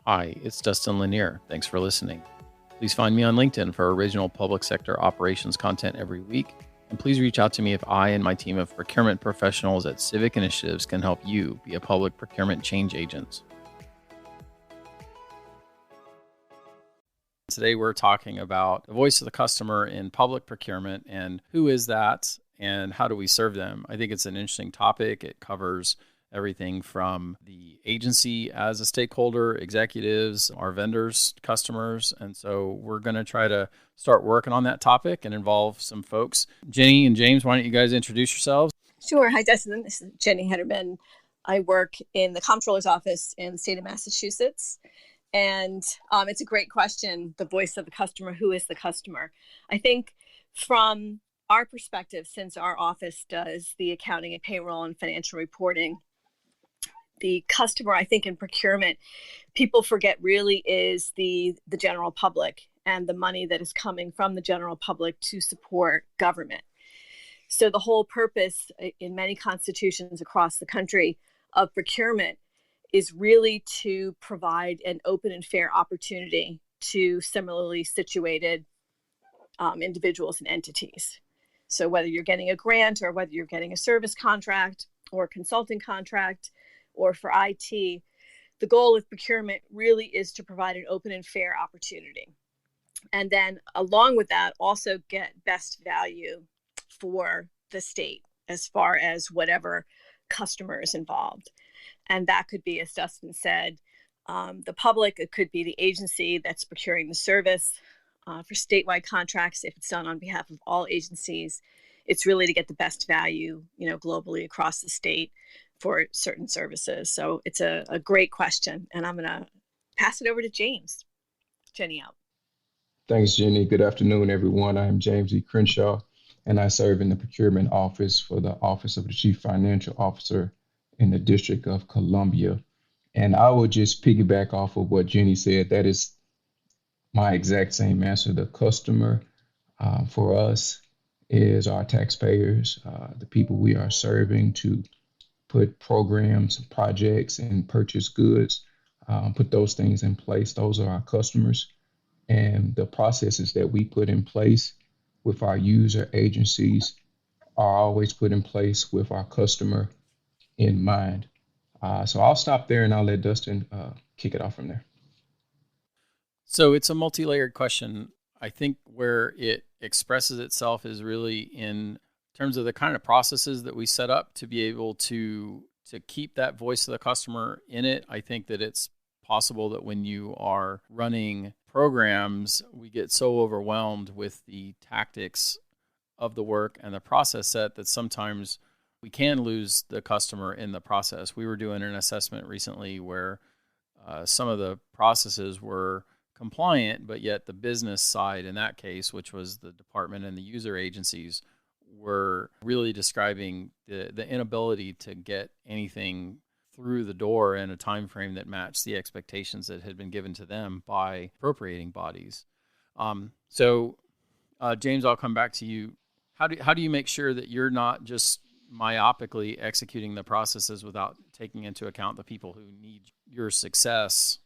Hi, it's Dustin Lanier. Thanks for listening. Please find me on LinkedIn for original public sector operations content every week. And please reach out to me if I and my team of procurement professionals at Civic Initiatives can help you be a public procurement change agent. Today, we're talking about the voice of the customer in public procurement and who is that and how do we serve them. I think it's an interesting topic. It covers everything from the agency as a stakeholder, executives, our vendors, customers. And so we're going to try to start working on that topic and involve some folks. Jenny and James, why don't you guys introduce yourselves? Sure. Hi, Dustin. This is Jenny Hedderman. I work in the comptroller's office in the state of Massachusetts. And it's a great question, the voice of the customer. Who is the customer? I think from our perspective, since our office does the accounting and payroll and financial reporting, the customer, I think in procurement, people forget really is the general public and the money that is coming from the general public to support government. So the whole purpose in many constitutions across the country of procurement is really to provide an open and fair opportunity to similarly situated individuals and entities. So whether you're getting a grant or whether you're getting a service contract or a consulting contract, or for IT, the goal of procurement really is to provide an open and fair opportunity. And then along with that, also get best value for the state as far as whatever customer is involved. And that could be, as Dustin said, the public, it could be the agency that's procuring the service. For statewide contracts, if it's done on behalf of all agencies, it's really to get the best value, globally across the state for certain services. So it's a great question. And I'm going to pass it over to James. Jenny out. Thanks, Jenny. Good afternoon, everyone. I'm James E. Crenshaw, and I serve in the procurement office for the Office of the Chief Financial Officer in the District of Columbia. And I will just piggyback off of what Jenny said. That is my exact same answer. The customer for us is our taxpayers, the people we are serving to put programs, projects, and purchase goods, put those things in place. Those are our customers. And the processes that we put in place with our user agencies are always put in place with our customer in mind. So I'll stop there and I'll let Dustin kick it off from there. So it's a multi-layered question. I think where it expresses itself is really in terms of the kind of processes that we set up to be able to keep that voice of the customer in it. I think that it's possible that when you are running programs, we get so overwhelmed with the tactics of the work and the process set that sometimes we can lose the customer in the process. We were doing an assessment recently where some of the processes were compliant, but yet the business side in that case, which was the department and the user agencies, were really describing the inability to get anything through the door in a time frame that matched the expectations that had been given to them by appropriating bodies. So James, I'll come back to you. How do you make sure that you're not just myopically executing the processes without taking into account the people who need your success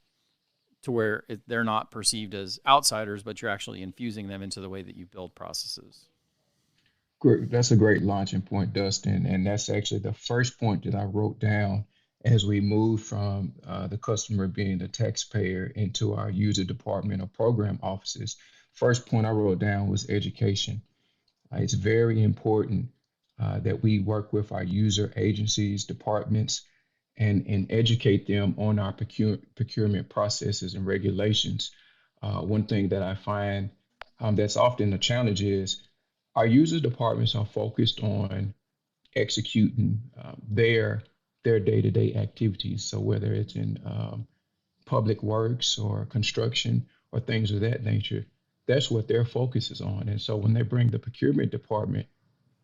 to where they're not perceived as outsiders, but you're actually infusing them into the way that you build processes? Great. That's a great launching point, Dustin. And that's actually the first point that I wrote down as we moved from the customer being the taxpayer into our user department or program offices. First point I wrote down was education. It's very important that we work with our user agencies, departments, and educate them on our procurement processes and regulations. One thing that I find that's often a challenge is our user departments are focused on executing their day-to-day activities. So whether it's in public works or construction or things of that nature, that's what their focus is on. And so when they bring the procurement department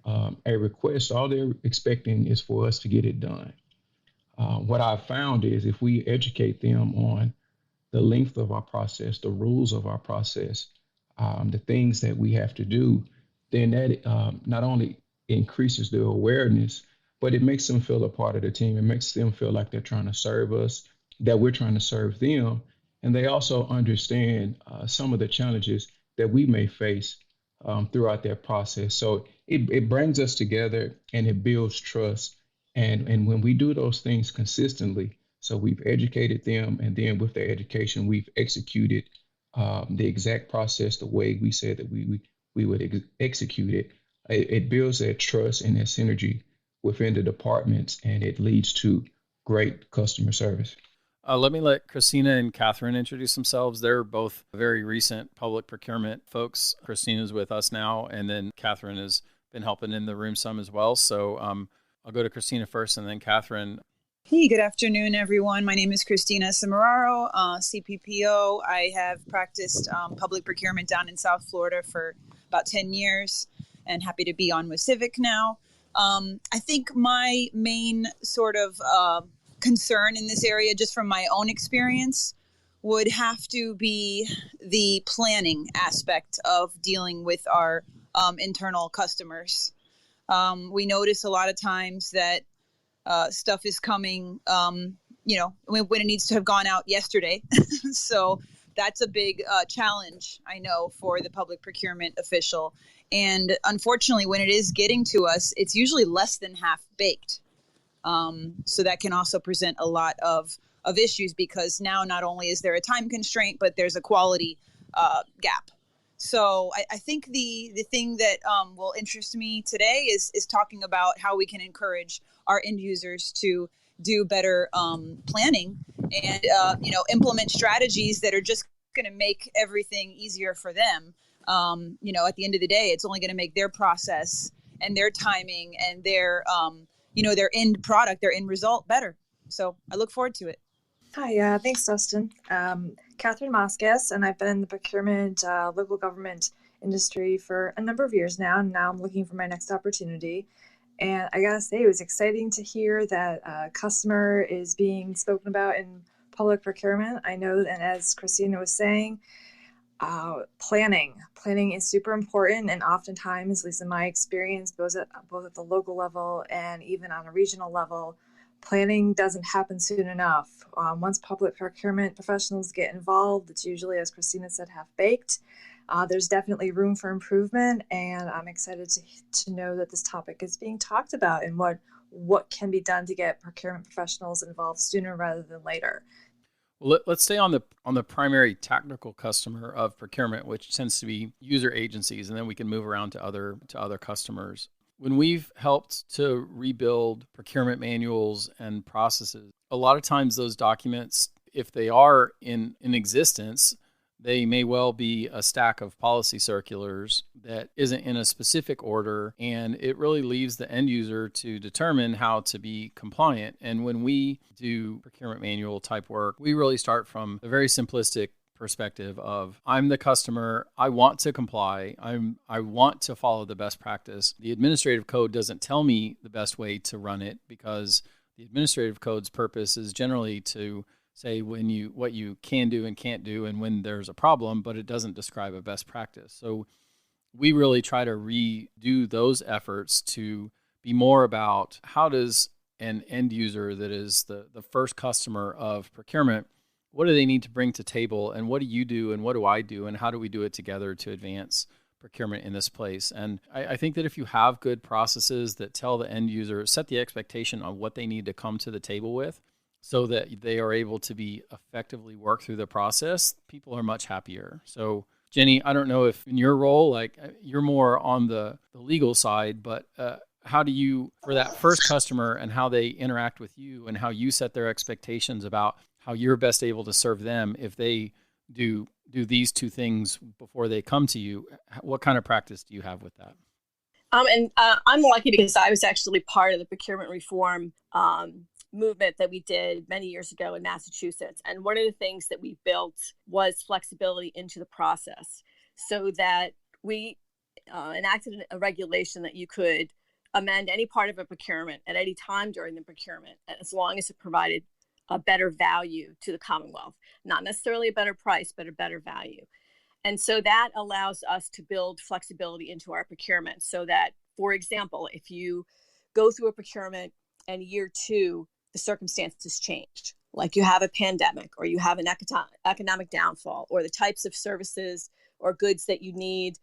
a request, all they're expecting is for us to get it done. What I've found is if we educate them on the length of our process, the rules of our process, the things that we have to do, then that not only increases their awareness, but it makes them feel a part of the team. It makes them feel like they're trying to serve us, that we're trying to serve them, and they also understand some of the challenges that we may face throughout that process. So it brings us together and it builds trust. And when we do those things consistently, so we've educated them, and then with their education, we've executed the exact process the way we said that we would execute it. It builds that trust and that synergy within the departments, and it leads to great customer service. Let me let Christina and Katherine introduce themselves. They're both very recent public procurement folks. Christina's with us now, and then Katherine has been helping in the room some as well. So I'll go to Christina first, and then Katherine. Hey, good afternoon, everyone. My name is Christina Semeraro, CPPO. I have practiced public procurement down in South Florida for about 10 years and happy to be on with Civic now. I think my main sort of concern in this area, just from my own experience, would have to be the planning aspect of dealing with our internal customers. We notice a lot of times that stuff is coming, when it needs to have gone out yesterday. So that's a big challenge, I know, for the public procurement official. And unfortunately, when it is getting to us, it's usually less than half baked. So that can also present a lot of issues, because now not only is there a time constraint, but there's a quality gap. So I think the thing that will interest me today is talking about how we can encourage our end users to do better planning and implement strategies that are just going to make everything easier for them. At the end of the day, it's only going to make their process and their timing and their their end product, their end result better. So I look forward to it. Hi, thanks, Dustin. Katherine Moskos, and I've been in the procurement, local government industry for a number of years now, and now I'm looking for my next opportunity. And I gotta say, it was exciting to hear that customer is being spoken about in public procurement. I know, and as Christina was saying, planning is super important, and oftentimes, at least in my experience, both at the local level and even on a regional level, planning doesn't happen soon enough. Once public procurement professionals get involved, it's usually, as Christina said, half-baked. There's definitely room for improvement, and I'm excited to know that this topic is being talked about and what can be done to get procurement professionals involved sooner rather than later. Well, let's stay on the primary technical customer of procurement, which tends to be user agencies, and then we can move around to other customers. When we've helped to rebuild procurement manuals and processes, a lot of times those documents, if they are in existence, they may well be a stack of policy circulars that isn't in a specific order, and it really leaves the end user to determine how to be compliant. And when we do procurement manual type work, we really start from a very simplistic perspective of, I'm the customer, I want to comply, I want to follow the best practice. The administrative code doesn't tell me the best way to run it, because the administrative code's purpose is generally to say what you can do and can't do and when there's a problem, but it doesn't describe a best practice. So we really try to redo those efforts to be more about, how does an end user that is the first customer of procurement, what do they need to bring to table, and what do you do and what do I do, and how do we do it together to advance procurement in this place? And I think that if you have good processes that tell the end user, set the expectation on what they need to come to the table with, so that they are able to be effectively work through the process, people are much happier. So Jenny, I don't know if in your role, like you're more on the legal side, but how do you, for that first customer and how they interact with you and how you set their expectations about how you're best able to serve them if they do these two things before they come to you, what kind of practice do you have with that? I'm lucky because I was actually part of the procurement reform movement that we did many years ago in Massachusetts. And one of the things that we built was flexibility into the process, so that we enacted a regulation that you could amend any part of a procurement at any time during the procurement, as long as it provided a better value to the Commonwealth. Not necessarily a better price, but a better value. And so that allows us to build flexibility into our procurement, so that, for example, if you go through a procurement and year two, the circumstances changed. like you have a pandemic or you have an economic downfall, or the types of services or goods that you need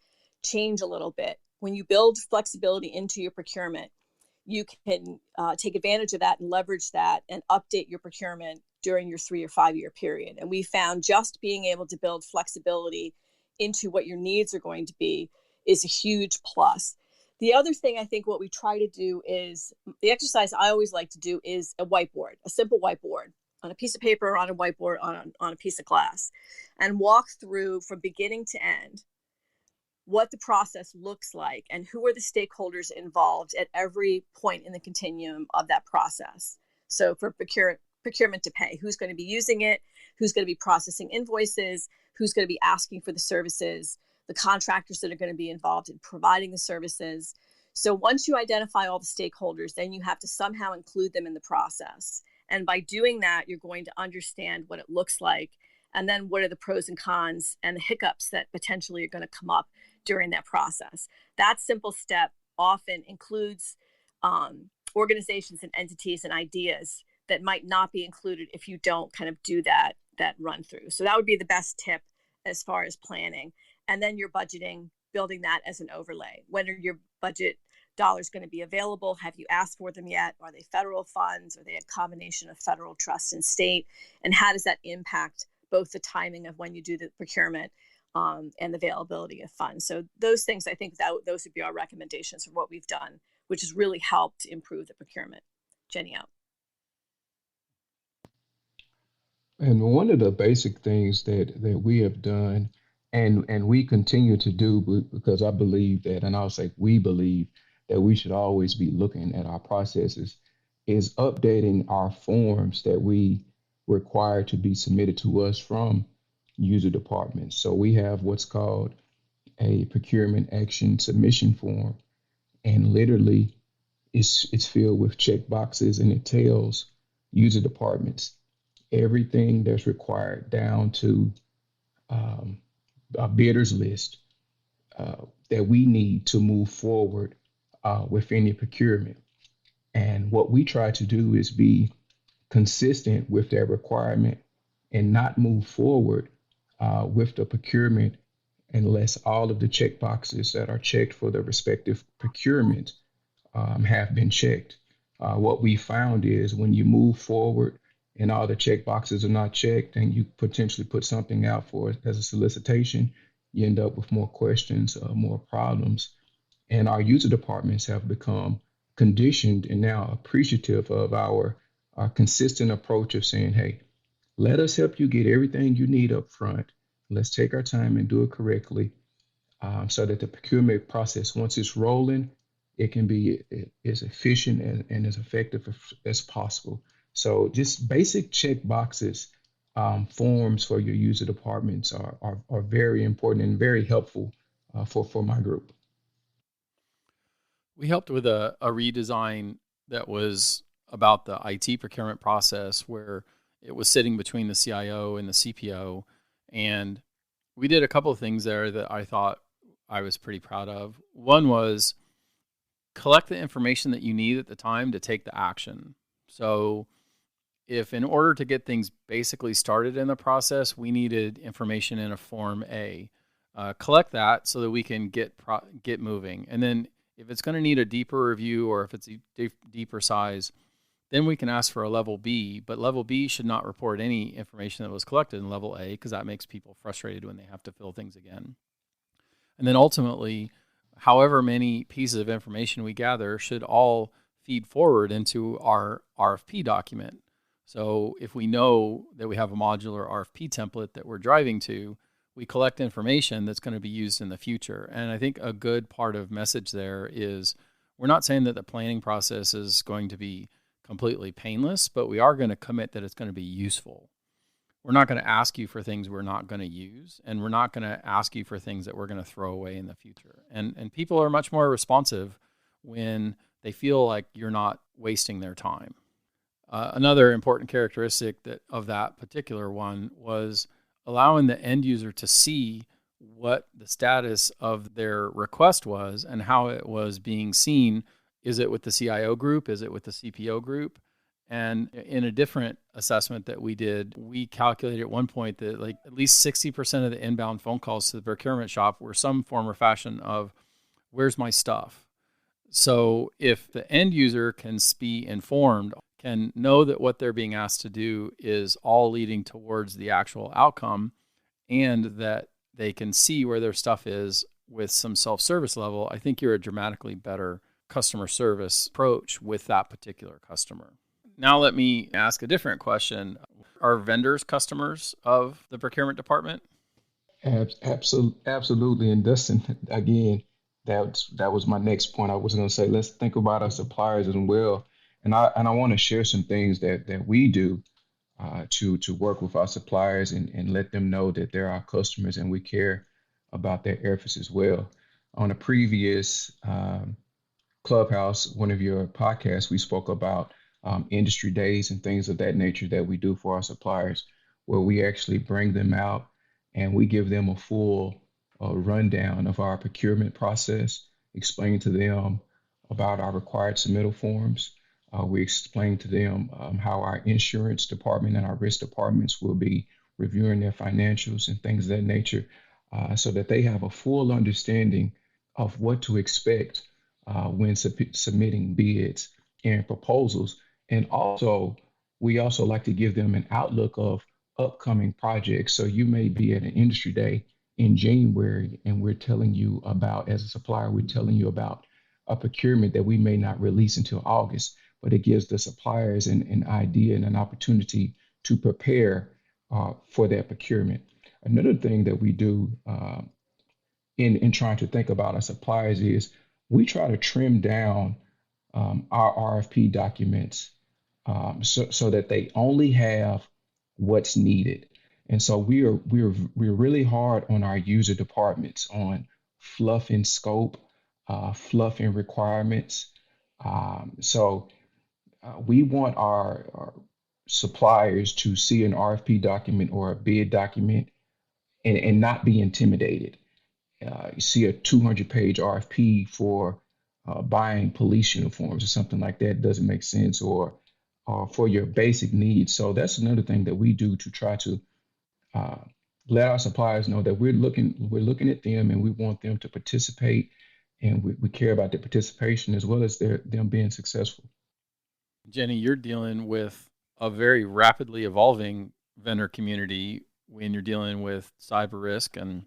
change a little bit. When you build flexibility into your procurement, you can take advantage of that and leverage that and update your procurement during your 3 or 5 year period. And we found just being able to build flexibility into what your needs are going to be is a huge plus. The other thing I think what we try to do is, the exercise I always like to do is a whiteboard, a simple whiteboard on a piece of paper or on a whiteboard on a piece of glass, and walk through from beginning to end what the process looks like and who are the stakeholders involved at every point in the continuum of that process. So for procurement to pay, who's going to be using it, who's going to be processing invoices, who's going to be asking for the services, the contractors that are going to be involved in providing the services. So once you identify all the stakeholders, then you have to somehow include them in the process. And by doing that, you're going to understand what it looks like, and then what are the pros and cons and the hiccups that potentially are going to come up during that process. That simple step often includes organizations and entities and ideas that might not be included if you don't kind of do that run through. So that would be the best tip as far as planning. And then your budgeting, building that as an overlay. When are your budget dollars going to be available? Have you asked for them yet? Are they federal funds? Are they a combination of federal, trust, and state? And how does that impact both the timing of when you do the procurement and the availability of funds? So those things, I think those would be our recommendations for what we've done, which has really helped improve the procurement. Jenny out. And one of the basic things that we have done and we continue to do, because I believe that, and I'll say we believe that we should always be looking at our processes, is updating our forms that we require to be submitted to us from user departments. So we have what's called a procurement action submission form, and literally it's filled with check boxes, and it tells user departments everything that's required down to a bidder's list that we need to move forward with any procurement. And what we try to do is be consistent with that requirement and not move forward with the procurement unless all of the check boxes that are checked for the respective procurement have been checked. What we found is when you move forward and all the check boxes are not checked, and you potentially put something out for as a solicitation, you end up with more questions, more problems. And our user departments have become conditioned and now appreciative of our consistent approach of saying, hey, let us help you get everything you need up front. Let's take our time and do it correctly, so that the procurement process, once it's rolling, it can be as efficient and as effective as possible. So just basic check boxes, forms for your user departments are very important and very helpful for my group. We helped with a redesign that was about the IT procurement process, where it was sitting between the CIO and the CPO. And we did a couple of things there that I thought I was pretty proud of. One was collect the information that you need at the time to take the action. So if in order to get things basically started in the process, we needed information in a Form A, collect that so that we can get moving. And then if it's going to need a deeper review, or if it's a deeper size, then we can ask for a level B. But level B should not report any information that was collected in level A, because that makes people frustrated when they have to fill things again. And then ultimately, however many pieces of information we gather should all feed forward into our RFP document. So if we know that we have a modular RFP template that we're driving to, we collect information that's going to be used in the future. And I think a good part of message there is we're not saying that the planning process is going to be completely painless, but we are going to commit that it's going to be useful. We're not going to ask you for things we're not going to use, and we're not going to ask you for things that we're going to throw away in the future. And people are much more responsive when they feel like you're not wasting their time. Another important characteristic of that particular one was allowing the end user to see what the status of their request was and how it was being seen. Is it with the CIO group? Is it with the CPO group? And in a different assessment that we did, we calculated at one point that like at least 60% of the inbound phone calls to the procurement shop were some form or fashion of, where's my stuff? So if the end user can be informed, can know that what they're being asked to do is all leading towards the actual outcome, and that they can see where their stuff is with some self-service level, I think you're a dramatically better customer service approach with that particular customer. Now let me ask a different question. Are vendors customers of the procurement department? Absolutely. And Dustin, again, that was my next point. I was going to say, let's think about our suppliers as well. And I want to share some things that we do to work with our suppliers and let them know that they're our customers and we care about their efforts as well. On a previous Clubhouse, one of your podcasts, we spoke about industry days and things of that nature that we do for our suppliers, where we actually bring them out and we give them a full rundown of our procurement process, explain to them about our required submittal forms. We explain to them how our insurance department and our risk departments will be reviewing their financials and things of that nature, so that they have a full understanding of what to expect when submitting bids and proposals. And also, we also like to give them an outlook of upcoming projects. So you may be at an industry day in January, and we're telling you about, as a supplier, we're telling you about a procurement that we may not release until August, but it gives the suppliers an idea and an opportunity to prepare for that procurement. Another thing that we do in trying to think about our suppliers is we try to trim down our RFP documents so that they only have what's needed. And so we're really hard on our user departments on fluffing scope, fluffing requirements. We want our suppliers to see an RFP document or a bid document and not be intimidated. You see a 200-page RFP for buying police uniforms or something like that doesn't make sense, or for your basic needs. So that's another thing that we do to try to let our suppliers know that we're looking at them and we want them to participate, and we care about their participation as well as them being successful. Jenny, you're dealing with a very rapidly evolving vendor community when you're dealing with cyber risk and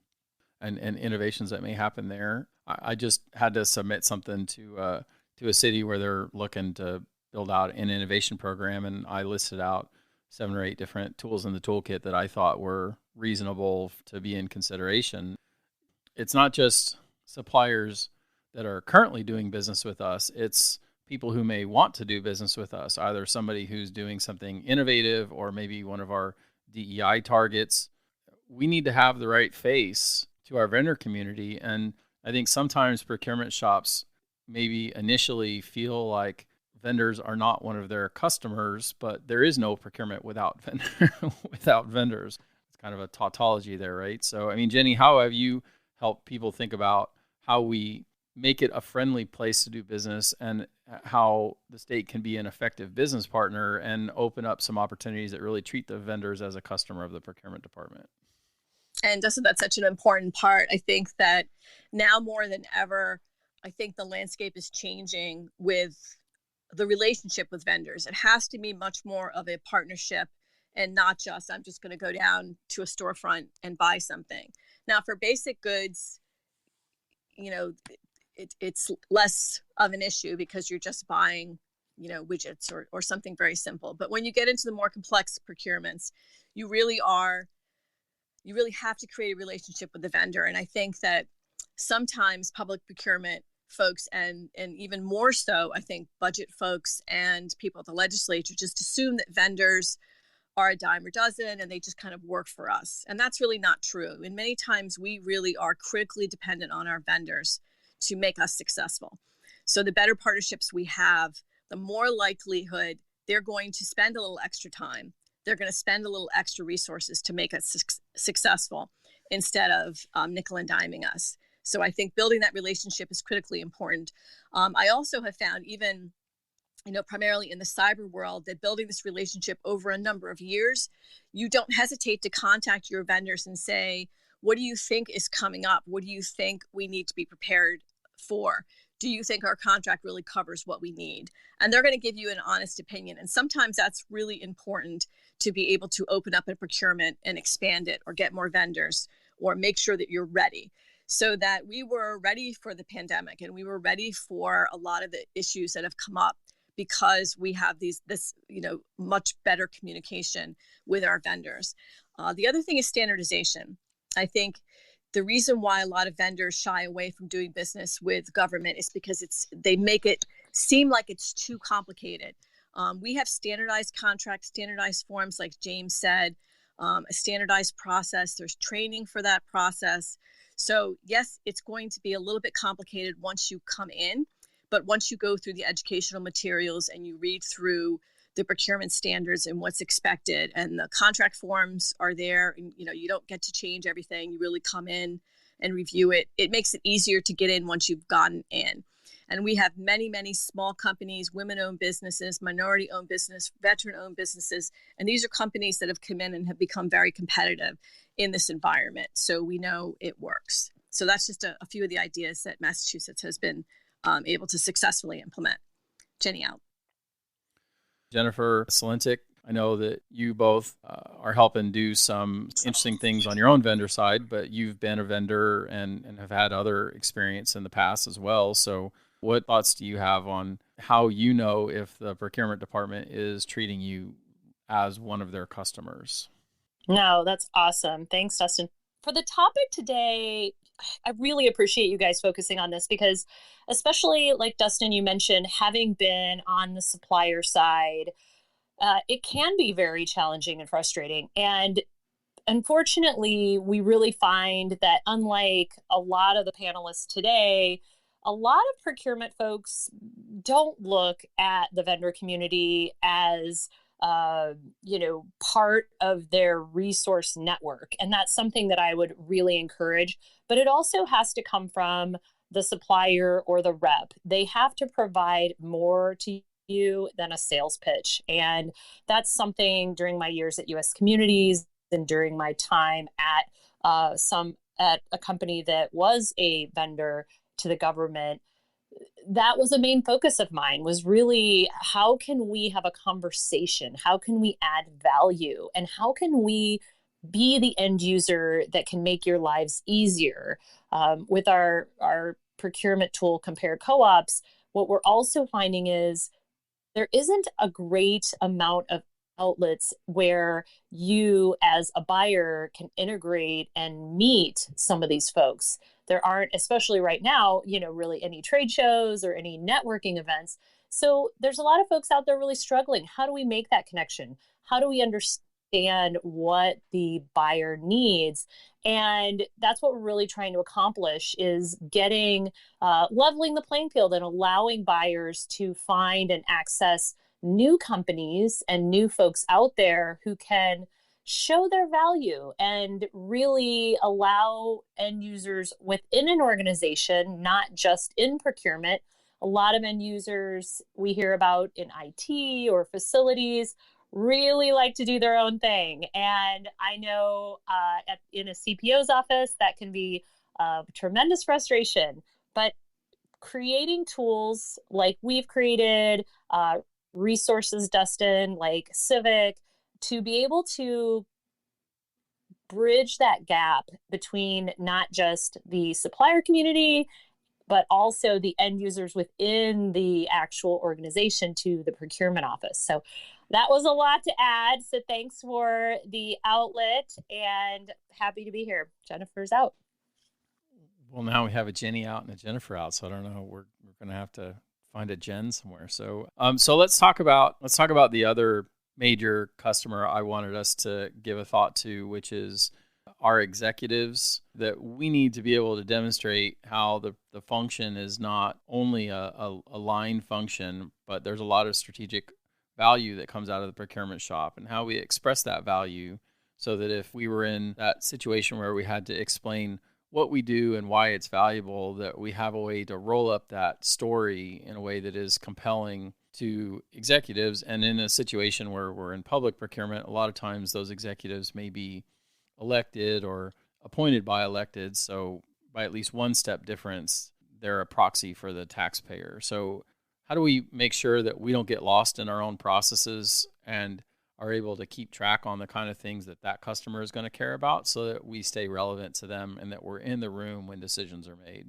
innovations that may happen there. I just had to submit something to a city where they're looking to build out an innovation program, and I listed out 7 or 8 different tools in the toolkit that I thought were reasonable to be in consideration. It's not just suppliers that are currently doing business with us, it's people who may want to do business with us, either somebody who's doing something innovative or maybe one of our DEI targets. We need to have the right face to our vendor community. And I think sometimes procurement shops maybe initially feel like vendors are not one of their customers, but there is no procurement without vendors. It's kind of a tautology there, right? So, I mean, Jenny, how have you helped people think about how we make it a friendly place to do business and how the state can be an effective business partner and open up some opportunities that really treat the vendors as a customer of the procurement department? And Dustin, that's such an important part. I think that now more than ever, I think the landscape is changing with the relationship with vendors. It has to be much more of a partnership and not just, I'm just going to go down to a storefront and buy something. Now, for basic goods, it's less of an issue because you're just buying, widgets or something very simple. But when you get into the more complex procurements, you really have to create a relationship with the vendor. And I think that sometimes public procurement folks and even more so, I think budget folks and people at the legislature just assume that vendors are a dime a dozen and they just kind of work for us. And that's really not true. And many times we really are critically dependent on our vendors to make us successful. So the better partnerships we have, the more likelihood they're going to spend a little extra time. They're going to spend a little extra resources to make us successful instead of nickel and diming us. So I think building that relationship is critically important. I also have found even primarily in the cyber world, that building this relationship over a number of years, you don't hesitate to contact your vendors and say, what do you think is coming up? What do you think we need to be prepared for? Do you think our contract really covers what we need? And they're going to give you an honest opinion. And sometimes that's really important to be able to open up a procurement and expand it, or get more vendors, or make sure that you're ready. So that we were ready for the pandemic, and we were ready for a lot of the issues that have come up, because we have this much better communication with our vendors. The other thing is standardization. I think the reason why a lot of vendors shy away from doing business with government is because they make it seem like it's too complicated. We have standardized contracts, standardized forms, like James said, a standardized process. There's training for that process. So yes, it's going to be a little bit complicated once you come in, but once you go through the educational materials and you read through the procurement standards and what's expected, and the contract forms are there, and you don't get to change everything. You really come in and review it. It makes it easier to get in once you've gotten in. And we have many, many small companies, women-owned businesses, minority-owned business, veteran-owned businesses. And these are companies that have come in and have become very competitive in this environment. So we know it works. So that's just a few of the ideas that Massachusetts has been able to successfully implement. Jenny out. Jennifer, Sulentic, I know that you both are helping do some interesting things on your own vendor side, but you've been a vendor and have had other experience in the past as well. So what thoughts do you have on how you know if the procurement department is treating you as one of their customers? No, that's awesome. Thanks, Dustin. For the topic today, I really appreciate you guys focusing on this, because especially like Dustin, you mentioned, having been on the supplier side, it can be very challenging and frustrating. And unfortunately, we really find that unlike a lot of the panelists today, a lot of procurement folks don't look at the vendor community as part of their resource network. And that's something that I would really encourage. But it also has to come from the supplier or the rep. They have to provide more to you than a sales pitch. And that's something during my years at US Communities and during my time at a company that was a vendor to the government, that was a main focus of mine, was really how can we have a conversation? How can we add value? And how can we be the end user that can make your lives easier? With our procurement tool, Compare Co-ops, what we're also finding is there isn't a great amount of outlets where you as a buyer can integrate and meet some of these folks. There aren't, especially right now, really any trade shows or any networking events. So there's a lot of folks out there really struggling. How do we make that connection? How do we understand what the buyer needs? And that's what we're really trying to accomplish, is getting, leveling the playing field and allowing buyers to find and access new companies and new folks out there who can show their value and really allow end users within an organization, not just in procurement. A lot of end users we hear about in IT or facilities really like to do their own thing. And I know in a CPO's office, that can be tremendous frustration. But creating tools like we've created, resources, Dustin, like Civic, to be able to bridge that gap between not just the supplier community, but also the end users within the actual organization to the procurement office. So that was a lot to add. So thanks for the outlet, and happy to be here. Jennifer's out. Well, now we have a Jenny out and a Jennifer out, so I don't know. We're going to have to find a Jen somewhere. So let's talk about the other major customer I wanted us to give a thought to, which is our executives, that we need to be able to demonstrate how the function is not only a line function, but there's a lot of strategic value that comes out of the procurement shop, and how we express that value, so that if we were in that situation where we had to explain what we do and why it's valuable, that we have a way to roll up that story in a way that is compelling to executives. And in a situation where we're in public procurement, a lot of times those executives may be elected or appointed by elected. So by at least one step difference, they're a proxy for the taxpayer. So how do we make sure that we don't get lost in our own processes and are able to keep track on the kind of things that that customer is going to care about so that we stay relevant to them and that we're in the room when decisions are made?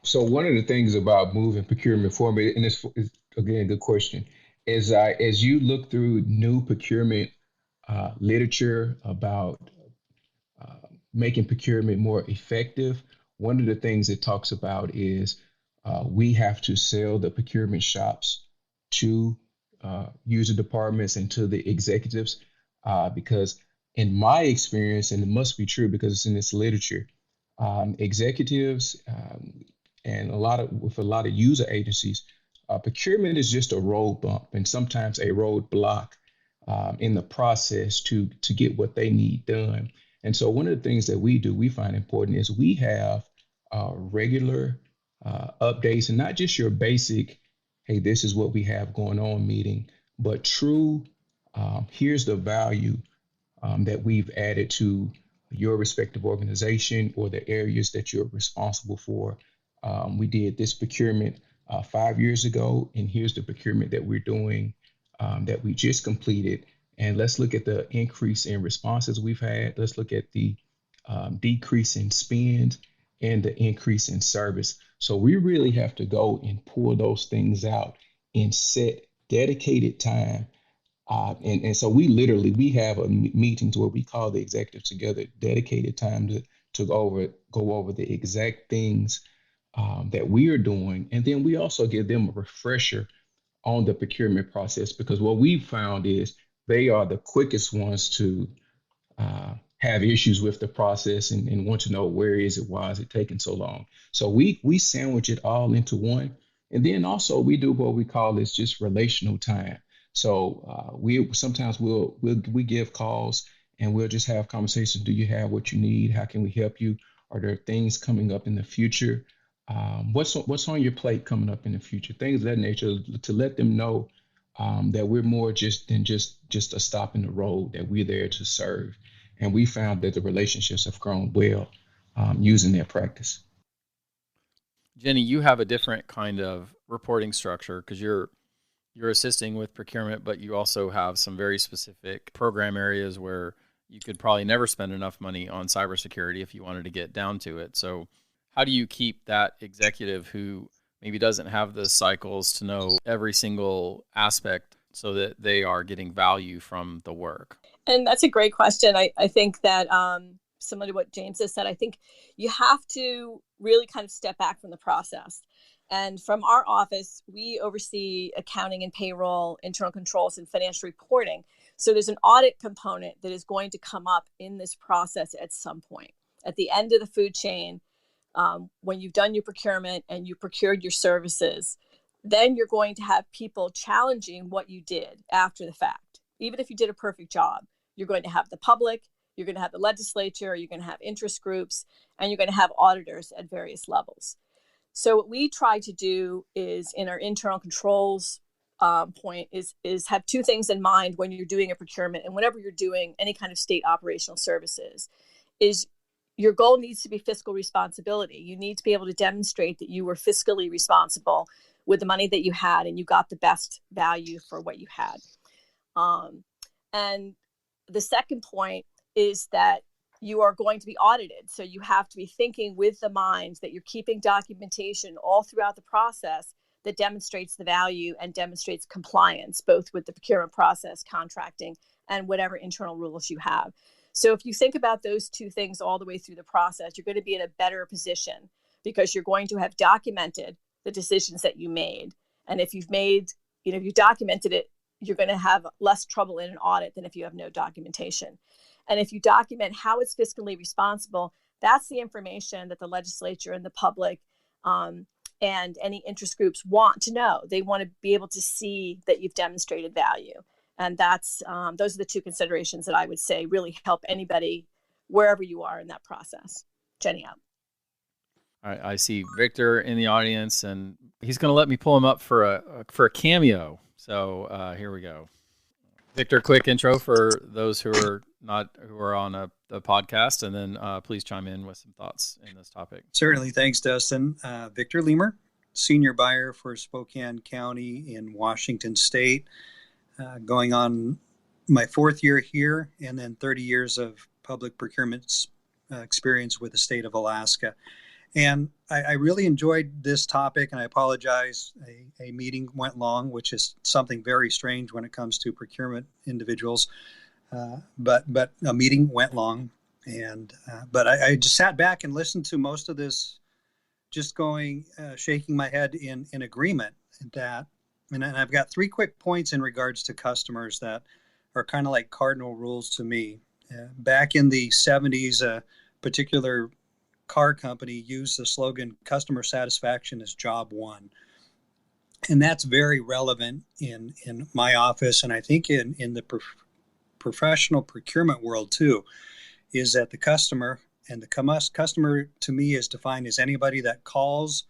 So one of the things about moving procurement forward, and this is again a good question, is as you look through new procurement literature about making procurement more effective, one of the things it talks about is we have to sell the procurement shops to user departments and to the executives because in my experience, and it must be true because it's in this literature, executives and with a lot of user agencies, procurement is just a road bump and sometimes a roadblock in the process to get what they need done. And so one of the things that we find important is we have regular updates, and not just your basic, hey, this is what we have going on meeting, but true, here's the value that we've added to your respective organization or the areas that you're responsible for. We did this procurement 5 years ago, and here's the procurement that we're doing that we just completed. And let's look at the increase in responses we've had. Let's look at the decrease in spend and the increase in service. So we really have to go and pull those things out and set dedicated time. And so we have meetings where we call the executives together, dedicated time to go over the exact things that we are doing. And then we also give them a refresher on the procurement process, because what we've found is they are the quickest ones to have issues with the process and want to know why is it taking so long. So we sandwich it all into one. And then also we do what we call is just relational time. So we sometimes we give calls and we'll just have conversations. Do you have what you need? How can we help you? Are there things coming up in the future? What's on your plate coming up in the future? Things of that nature, to let them know that we're more than just a stop in the road, that we're there to serve. And we found that the relationships have grown well using that practice. Jenny, you have a different kind of reporting structure because you're assisting with procurement, but you also have some very specific program areas where you could probably never spend enough money on cybersecurity if you wanted to get down to it. So how do you keep that executive who maybe doesn't have the cycles to know every single aspect so that they are getting value from the work? And that's a great question. I think that similar to what James has said, I think you have to really kind of step back from the process. And from our office, we oversee accounting and payroll, internal controls, and financial reporting. So there's an audit component that is going to come up in this process at some point. At the end of the food chain, when you've done your procurement and you procured your services, then you're going to have people challenging what you did after the fact. Even if you did a perfect job, you're going to have the public, you're going to have the legislature, you're going to have interest groups, and you're going to have auditors at various levels. So what we try to do is in our internal controls point is have two things in mind when you're doing a procurement and whenever you're doing any kind of state operational services is your goal needs to be fiscal responsibility. You need to be able to demonstrate that you were fiscally responsible with the money that you had and you got the best value for what you had. And the second point is that you are going to be audited. So you have to be thinking with the mind that you're keeping documentation all throughout the process that demonstrates the value and demonstrates compliance, both with the procurement process, contracting, and whatever internal rules you have. So if you think about those two things all the way through the process, you're going to be in a better position because you're going to have documented the decisions that you made. And if you've made, if you documented it, you're going to have less trouble in an audit than if you have no documentation. And if you document how it's fiscally responsible, that's the information that the legislature and the public and any interest groups want to know. They want to be able to see that you've demonstrated value. And that's those are the two considerations that I would say really help anybody wherever you are in that process. Jenny out. I see Victor in the audience, and he's going to let me pull him up for a cameo. So here we go. Victor, quick intro for those who are on the podcast, and then please chime in with some thoughts in this topic. Certainly. Thanks, Dustin. Victor Leamer, senior buyer for Spokane County in Washington State, going on my 4th year here, and then 30 years of public procurement experience with the state of Alaska. And I really enjoyed this topic, and I apologize. A meeting went long, which is something very strange when it comes to procurement individuals. But a meeting went long, and but I just sat back and listened to most of this, just shaking my head in agreement that, and I've got 3 quick points in regards to customers that are kind of like cardinal rules to me. Back in the 70s, a particular car company used the slogan, customer satisfaction is job one. And that's very relevant in my office, and I think in the professional procurement world too, is that the customer, and the customer to me is defined as anybody that calls,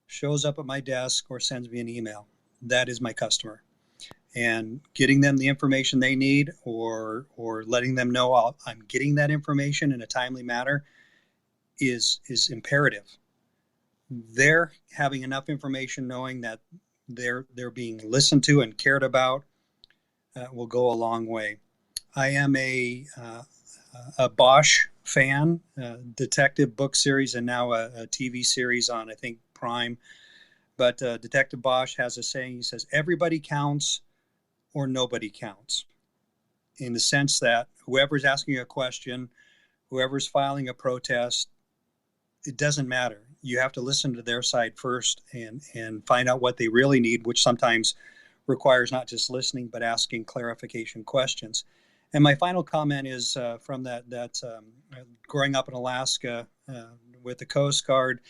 shows up at my desk, or sends me an email. That is my customer. And getting them the information they need, or letting them know I'm getting that information in a timely manner is imperative. They're having enough information, knowing that they're being listened to and cared about, will go a long way. I am a Bosch fan, detective book series, and now a TV series on, I think, Prime. But Detective Bosch has a saying. He says, everybody counts or nobody counts, in the sense that whoever's asking a question, whoever's filing a protest, it doesn't matter. You have to listen to their side first and find out what they really need, which sometimes requires not just listening, but asking clarification questions. And my final comment is from that growing up in Alaska with the Coast Guard,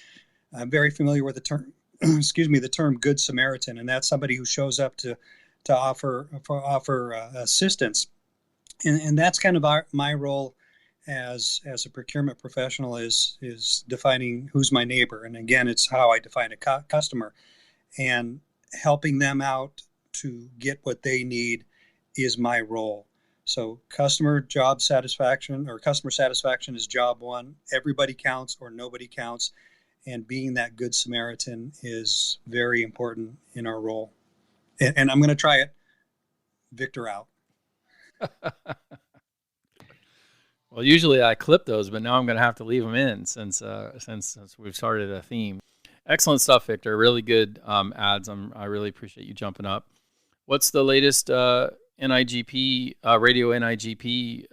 I'm very familiar with the term, the term Good Samaritan, and that's somebody who shows up to offer assistance. And that's kind of my role as a procurement professional is defining who's my neighbor. And again, it's how I define a customer, and helping them out to get what they need is my role. So customer satisfaction is job one. Everybody counts or nobody counts. And being that good Samaritan is very important in our role. And I'm going to try it. Victor out. Well, usually I clip those, but now I'm going to have to leave them in since we've started a theme. Excellent stuff, Victor. Really good ads. I really appreciate you jumping up. What's the latest NIGP radio NIGP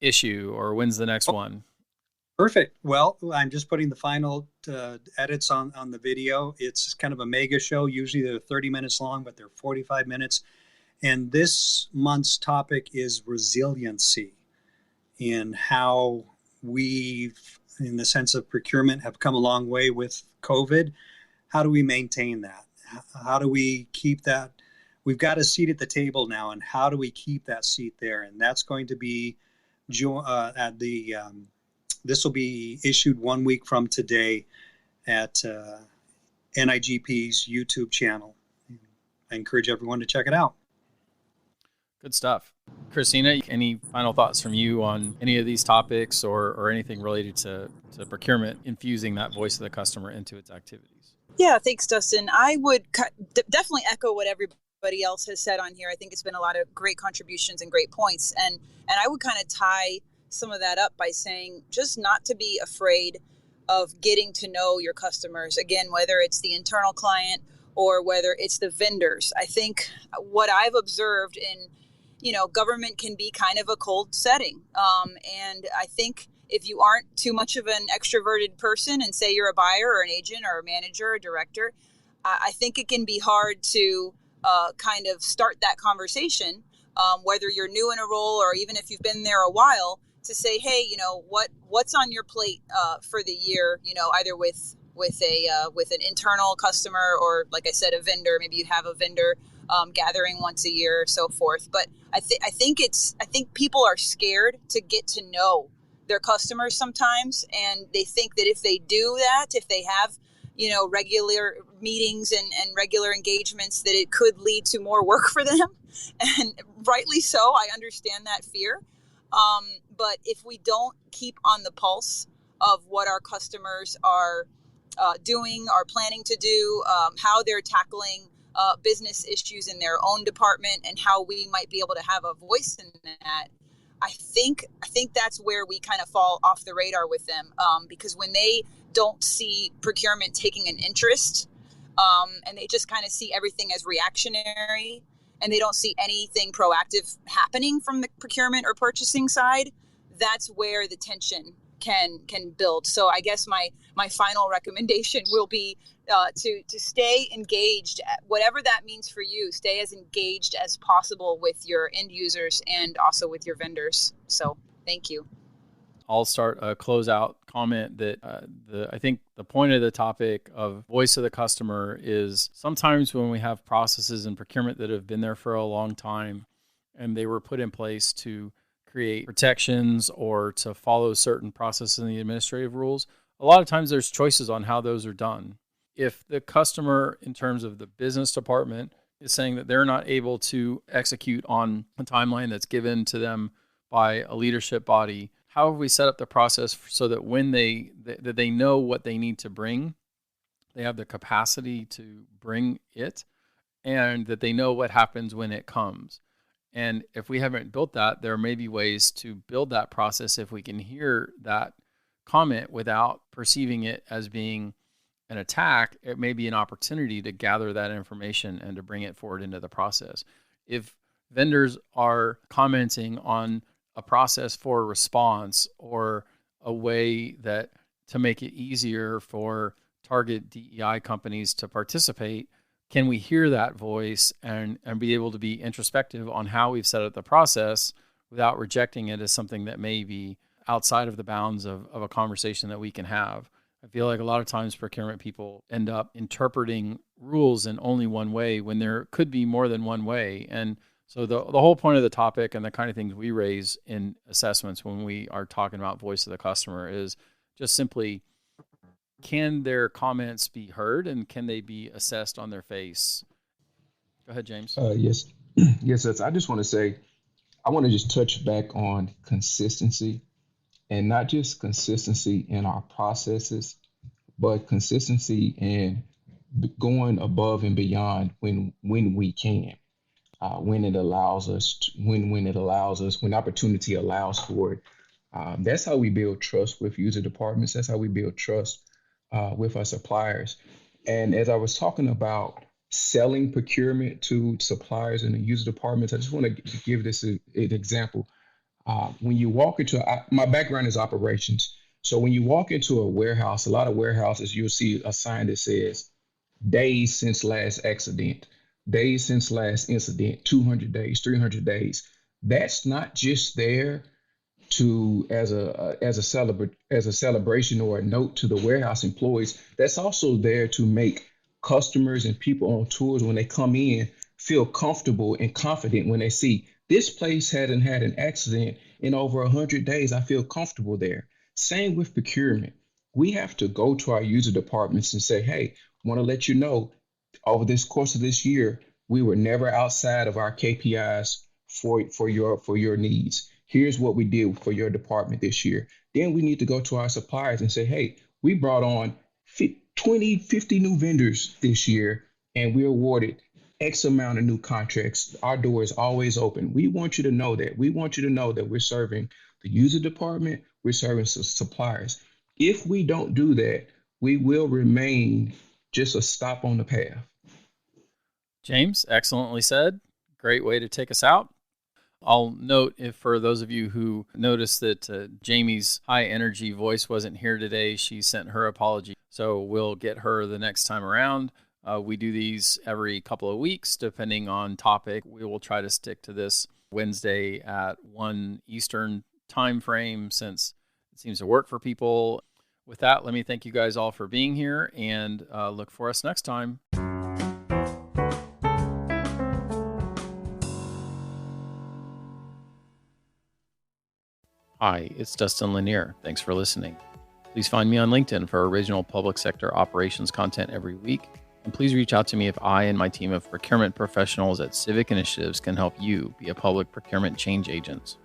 issue, or when's the next one? Perfect. Well, I'm just putting the final edits on the video. It's kind of a mega show. Usually they're 30 minutes long, but they're 45 minutes. And this month's topic is resiliency, in how we've, in the sense of procurement, have come a long way with COVID. How do we maintain that? How do we keep that? We've got a seat at the table now, and how do we keep that seat there? And that's going to be at the this will be issued 1 week from today at NIGP's YouTube channel. I encourage everyone to check it out. Good stuff. Christina, any final thoughts from you on any of these topics or anything related to procurement, infusing that voice of the customer into its activities? Yeah, thanks, Dustin. I would definitely echo what everybody else has said on here. I think it's been a lot of great contributions and great points. And I would kind of tie some of that up by saying just not to be afraid of getting to know your customers. Again, whether it's the internal client or whether it's the vendors. I think what I've observed in government can be kind of a cold setting. And I think if you aren't too much of an extroverted person and say you're a buyer or an agent or a manager or director, I think it can be hard to kind of start that conversation, whether you're new in a role or even if you've been there a while, to say, hey, what's on your plate for the year, either with an internal customer or, like I said, a vendor. Maybe you have a vendor gathering once a year or so forth. But I think people are scared to get to know their customers sometimes, and they think that if they do that, if they have regular meetings and regular engagements, that it could lead to more work for them. And rightly so, I understand that fear. But if we don't keep on the pulse of what our customers are doing, are planning to do, how they're tackling business issues in their own department, and how we might be able to have a voice in that, I think that's where we kind of fall off the radar with them, because when they don't see procurement taking an interest, and they just kind of see everything as reactionary, and they don't see anything proactive happening from the procurement or purchasing side, that's where the tension can build. So I guess my final recommendation will be to stay engaged, whatever that means for you. Stay as engaged as possible with your end users and also with your vendors. So thank you. I'll start a closeout comment that I think the point of the topic of voice of the customer is sometimes when we have processes in procurement that have been there for a long time and they were put in place to create protections or to follow certain processes in the administrative rules, a lot of times there's choices on how those are done. If the customer, in terms of the business department, is saying that they're not able to execute on a timeline that's given to them by a leadership body, how have we set up the process so that when they know what they need to bring, they have the capacity to bring it, and that they know what happens when it comes? And if we haven't built that, there may be ways to build that process if we can hear that comment without perceiving it as being an attack. It may be an opportunity to gather that information and to bring it forward into the process. If vendors are commenting on a process for response or a way that to make it easier for target DEI companies to participate, can we hear that voice and be able to be introspective on how we've set up the process without rejecting it as something that may be outside of the bounds of a conversation that we can have? I feel like a lot of times procurement people end up interpreting rules in only one way when there could be more than one way. And so the whole point of the topic and the kind of things we raise in assessments when we are talking about voice of the customer is just simply, can their comments be heard and can they be assessed on their face? Go ahead, James. Yes. Yes, I just want to say, I want to just touch back on consistency, and not just consistency in our processes, but consistency in going above and beyond when we can. When it allows us, when opportunity allows for it. That's how we build trust with user departments. That's how we build trust with our suppliers. And as I was talking about selling procurement to suppliers in the user departments, I just want to give this an example. When you walk into, my background is operations. So when you walk into a warehouse, a lot of warehouses, you'll see a sign that says days since last accident, days since last incident, 200 days, 300 days. That's not just there to as a celebration or a note to the warehouse employees. That's also there to make customers and people on tours, when they come in, feel comfortable and confident when they see this place hadn't had an accident in over 100 days. I feel comfortable there. Same with procurement. We have to go to our user departments and say, hey, want to let you know, over this course of this year, we were never outside of our KPIs for your needs. Here's what we did for your department this year. Then we need to go to our suppliers and say, hey, we brought on 20, 50 new vendors this year, and we awarded X amount of new contracts. Our door is always open. We want you to know that. We want you to know that we're serving the user department, we're serving suppliers. If we don't do that, we will remain just a stop on the path. James, excellently said. Great way to take us out. I'll note, if for those of you who noticed that Jamie's high energy voice wasn't here today, she sent her apology. So we'll get her the next time around. We do these every couple of weeks, depending on topic. We will try to stick to this Wednesday at 1 Eastern time frame, since it seems to work for people. With that, let me thank you guys all for being here, and look for us next time. Hi, it's Dustin Lanier. Thanks for listening. Please find me on LinkedIn for original public sector operations content every week. And please reach out to me if I and my team of procurement professionals at Civic Initiatives can help you be a public procurement change agent.